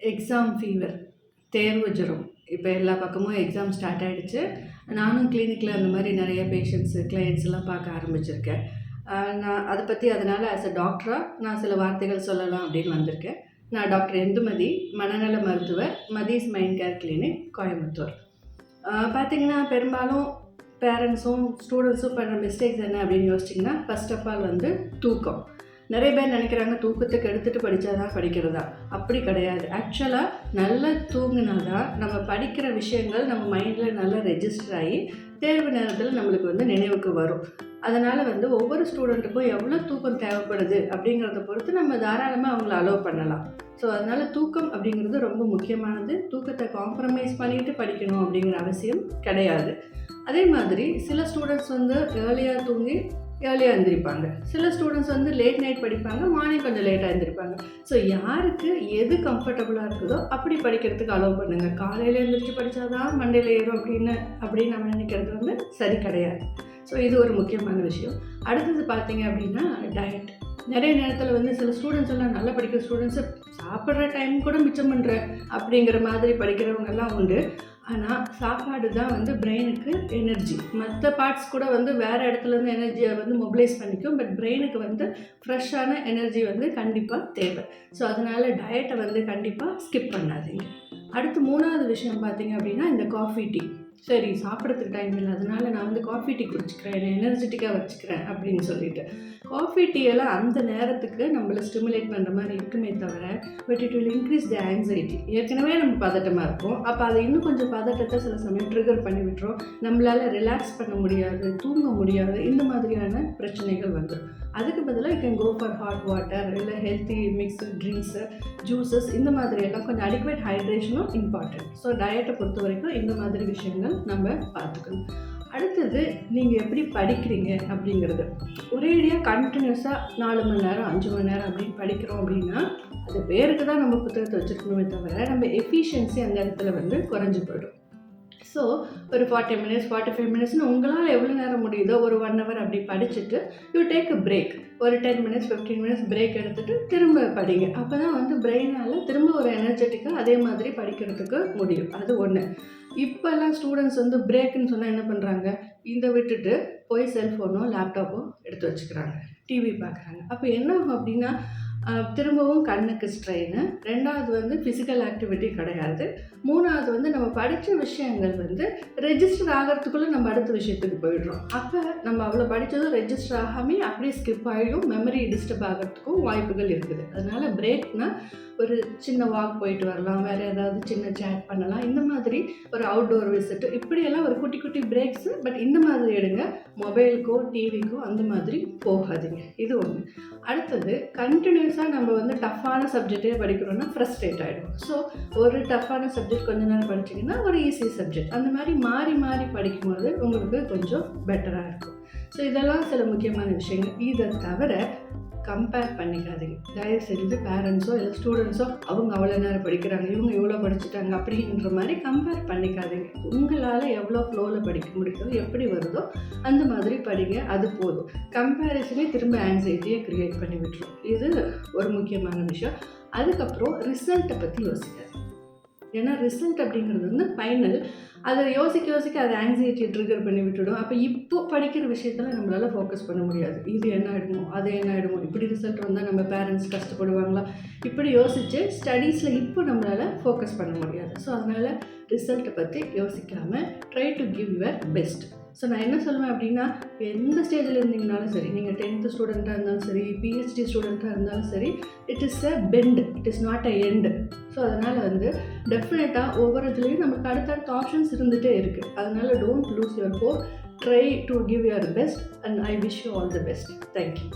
Exam fever, தேர்வு ஜுரம். இப்போ எல்லா பக்கமும் எக்ஸாம் ஸ்டார்ட் ஆகிடுச்சு. நானும் கிளினிக்கில் அந்த மாதிரி நிறைய பேஷண்ட்ஸு, கிளையண்ட்ஸ்லாம் பார்க்க ஆரம்பிச்சிருக்கேன். நான் அதை பற்றி அதனால் ஆஸ் அ டாக்டராக நான் சில வார்த்தைகள் சொல்லலாம் அப்படின்னு வந்திருக்கேன். நான் டாக்டர் இந்துமதி, மனநல மருத்துவர், மதீஸ் மைண்ட் கேர் கிளினிக், கோயம்புத்தூர். பார்த்திங்கன்னா பெரும்பாலும் பேரண்ட்ஸும் ஸ்டூடெண்ட்ஸும் பண்ணுற மிஸ்டேக்ஸ் என்ன அப்படின்னு யோசிச்சிங்கன்னா, ஃபர்ஸ்ட் ஆஃப் ஆல் வந்து தூக்கம். நிறைய பேர் நினைக்கிறாங்க தூக்கத்துக்கு எடுத்துகிட்டு படித்தா தான் படிக்கிறதா. அப்படி கிடையாது. ஆக்சுவலாக நல்லா தூங்கினா தான் நம்ம படிக்கிற விஷயங்கள் நம்ம மைண்டில் நல்லா ரெஜிஸ்டர் ஆகி தேர்வு நேரத்தில் நம்மளுக்கு வந்து நினைவுக்கு வரும். அதனால் வந்து ஒவ்வொரு ஸ்டூடெண்ட்டுக்கும் எவ்வளோ தூக்கம் தேவைப்படுது அப்படிங்கிறத பொறுத்து நம்ம தாராளமாக அவங்கள அலோவ் பண்ணலாம். ஸோ அதனால் தூக்கம் அப்படிங்கிறது ரொம்ப முக்கியமானது. தூக்கத்தை காம்ப்ரமைஸ் பண்ணிவிட்டு படிக்கணும் அப்படிங்கிற அவசியம் கிடையாது. அதே மாதிரி சில ஸ்டூடெண்ட்ஸ் வந்து ஏர்லியாக தூங்கி ஏர்லியாக எழுந்திரிப்பாங்க. சில ஸ்டூடெண்ட்ஸ் வந்து லேட் நைட் படிப்பாங்க, மார்னிங் கொஞ்சம் லேட்டாக எழுந்திரிப்பாங்க. ஸோ யாருக்கு எது கம்ஃபர்டபுளாக இருக்குதோ அப்படி படிக்கிறதுக்கு அலோவ் பண்ணுங்கள். காலையில் எழுந்திரிச்சு படித்தாதான் மண்டையில் ஏறும் அப்படின்னு நம்ம நினைக்கிறது வந்து சரி கிடையாது. ஸோ இது ஒரு முக்கியமான விஷயம். அடுத்தது பார்த்தீங்க அப்படின்னா டயட். நிறைய நேரத்தில் வந்து சில ஸ்டூடெண்ட்ஸ் எல்லாம் நல்லா படிக்கிற ஸ்டூடெண்ட்ஸு சாப்பிட்ற டைம் கூட மிச்சம் பண்ணுற அப்படிங்கிற மாதிரி படிக்கிறவங்கெல்லாம் உண்டு. ஆனால் சாப்பாடு தான் வந்து பிரெயினுக்கு எனர்ஜி. மற்ற பார்ட்ஸ் கூட வந்து வேறு இடத்துலேருந்து எனர்ஜியை வந்து மொபிலைஸ் பண்ணிக்கும். பட் பிரெயினுக்கு வந்து ஃப்ரெஷ்ஷான எனர்ஜி வந்து கண்டிப்பாக தேவை. ஸோ அதனால் டயட்டை வந்து கண்டிப்பாக ஸ்கிப் பண்ணாதீங்க. அடுத்து 3வது விஷயம் பார்த்தீங்க அப்படின்னா இந்த காஃபி டீ. சரி சாப்பிட்றதுக்கு டைம் இல்லை, அதனால் நான் வந்து காஃபி டீ குடிச்சிக்கிறேன், என்னை எனர்ஜெட்டிக்காக வச்சுக்கிறேன் அப்படின்னு சொல்லிட்டு காஃபி டீயெல்லாம் அந்த நேரத்துக்கு நம்மளை ஸ்டிமுலேட் பண்ணுற மாதிரி இருக்குமே தவிர but it will increase the anxiety. ஏற்கனவே நம்ம பதட்டமாக இருக்கும். அப்போ அதை இன்னும் கொஞ்சம் பதட்டத்தை சில சமயம் ட்ரிகர் பண்ணி விட்டுரும். நம்மளால் ரிலாக்ஸ் பண்ண முடியாது, தூங்க முடியாது, இந்த மாதிரியான பிரச்சனைகள் வந்துடும். அதுக்கு பதிலாக you can go for hot water, இல்லை ஹெல்த்தி மிக்ஸ்டு ட்ரிங்க்ஸு, ஜூஸஸ், இந்த மாதிரியெல்லாம் கொஞ்சம் அடிக்குவேட் ஹைட்ரேஷனும் இம்பார்ட்டன்ட். ஸோ டயட்டை பொறுத்த வரைக்கும் இந்த மாதிரி விஷயங்கள் நம்ம பார்த்துக்கணும். அடுத்தது நீங்கள் எப்படி படிக்கிறீங்க அப்படிங்கிறது. ஒரேடியாக கண்டினியூஸாக 4 மணி நேரம் 5 மணி நேரம் அப்படின்னு படிக்கிறோம் அப்படின்னா அது பேருக்கு தான் நம்ம புத்தகத்தை வச்சுருக்கணுமே தவிர நம்ம எஃபிஷியன்சி அந்த இடத்துல வந்து குறைஞ்சி போயிடும். ஸோ ஒரு 40 மினிட்ஸ் 45 மினிட்ஸ்னு உங்களால் எவ்வளோ நேரம் முடியுதோ ஒரு 1 hour அப்படி படிச்சுட்டு யூ டேக் அ பிரேக். ஒரு 10 மினிட்ஸ் 15 மினிட்ஸ் பிரேக் எடுத்துகிட்டு திரும்ப படிங்க. அப்போ தான் வந்து பிரெயினால் திரும்ப ஒரு எனர்ஜெட்டிக்காக அதே மாதிரி படிக்கிறதுக்கு முடியும். அது ஒன்று. இப்போல்லாம் ஸ்டூடெண்ட்ஸ் வந்து பிரேக்குன்னு சொன்னால் என்ன பண்ணுறாங்க, இதை விட்டுட்டு போய் செல்ஃபோனோ லேப்டாப்போ எடுத்து வச்சுக்கிறாங்க, டிவி பார்க்குறாங்க. அப்போ என்ன ஆகும் அப்படின்னா திரும்பவும் கண்ணுக்கு ஸ்ட்ரெயின். 2வது வந்து ஃபிசிக்கல் ஆக்டிவிட்டி கிடையாது. 3வது வந்து நம்ம படித்த விஷயங்கள் வந்து ரெஜிஸ்டர் ஆகிறதுக்குள்ளே நம்ம அடுத்த விஷயத்துக்கு போயிடுறோம். அப்போ நம்ம அவ்வளோ படித்ததும் ரெஜிஸ்டர் ஆகாமல் அப்படியே ஸ்கிப் ஆகிடும். மெமரி டிஸ்டர்ப் ஆகிறதுக்கும் வாய்ப்புகள் இருக்குது. அதனால் பிரேக்னால் ஒரு சின்ன வாக் போயிட்டு வரலாம், வேறு ஏதாவது சின்ன சேட் பண்ணலாம், இந்த மாதிரி ஒரு அவுட்டோர் விசிட்டு, இப்படியெல்லாம் ஒரு குட்டி குட்டி பிரேக்ஸு. பட் இந்த மாதிரி எடுங்க. மொபைலுக்கோ டிவிக்கோ அந்த மாதிரி போகாதீங்க. இது ஒன்று. அடுத்தது கண்டினியூஸாக நம்ம வந்து டஃப்பான சப்ஜெக்டே படிக்கிறோன்னா ஃப்ரஸ்ட்ரேட் ஆகிடும். ஸோ ஒரு டஃப்பான சப்ஜெக்ட் கொஞ்ச நேரம் படிச்சிங்கன்னா ஒரு ஈஸி சப்ஜெக்ட், அந்த மாதிரி மாறி மாறி படிக்கும்போது உங்களுக்கு கொஞ்சம் பெட்டராக இருக்கும். ஸோ இதெல்லாம் சில முக்கியமான விஷயங்கள். இதை தவிர கம்பேர் பண்ணிக்காதீங்க. தயவு செஞ்சு பேரண்ட்ஸோ இல்லை ஸ்டூடெண்ட்ஸோ அவங்க அவ்வளோ நேரம் படிக்கிறாங்க, இவங்க இவ்வளோ படிச்சுட்டாங்க அப்படின்ற மாதிரி கம்பேர் பண்ணிக்காதீங்க. உங்களால் எவ்வளோ ஃப்ளோவில் படிக்க முடியுதோ, எப்படி வருதோ அந்த மாதிரி படிங்க. அது போதும். கம்பேரிசனே திரும்ப ஆங்ஸைட்டியை க்ரியேட் பண்ணி விட்டுரும். இது ஒரு முக்கியமான விஷயம். அதுக்கப்புறம் ரிசல்ட்டை பற்றி யோசிக்காது. ஏன்னா ரிசல்ட் அப்படிங்கிறது வந்து ஃபைனல். அதை யோசிக்க அதை ஆங்ஸைட்டியை ட்ரிகர் பண்ணி விட்டுடும். அப்போ இப்போ படிக்கிற விஷயத்தில் நம்மளால் ஃபோக்கஸ் பண்ண முடியாது. இது என்ன ஆகிடுமோ, அது என்ன ஆகிடுமோ, இப்படி ரிசல்ட் வந்தால் நம்ம பேரண்ட்ஸ் கஷ்டப்படுவாங்களா, இப்படி யோசித்து ஸ்டடீஸில் இப்போ நம்மளால் ஃபோக்கஸ் பண்ண முடியாது. ஸோ அதனால் ரிசல்ட்டை பற்றி யோசிக்காமல் try to give your best. So நான் என்ன சொல்லுவேன் அப்படின்னா, எந்த ஸ்டேஜில் இருந்தீங்கனாலும் சரி, நீங்கள் 10th ஸ்டூடெண்ட்டாக இருந்தாலும் சரி, பிஹெச்டி ஸ்டூடெண்ட்டாக இருந்தாலும் சரி, it is a bend, it is not a end. So அதனால் வந்து டெஃபினட்டாக ஒவ்வொரு இதுலேயும் நமக்கு அடுத்தடுத்த ஆப்ஷன்ஸ் இருந்துகிட்டே இருக்குது. அதனால் don't lose your hope. Try to give your best and I wish you all the best. Thank you.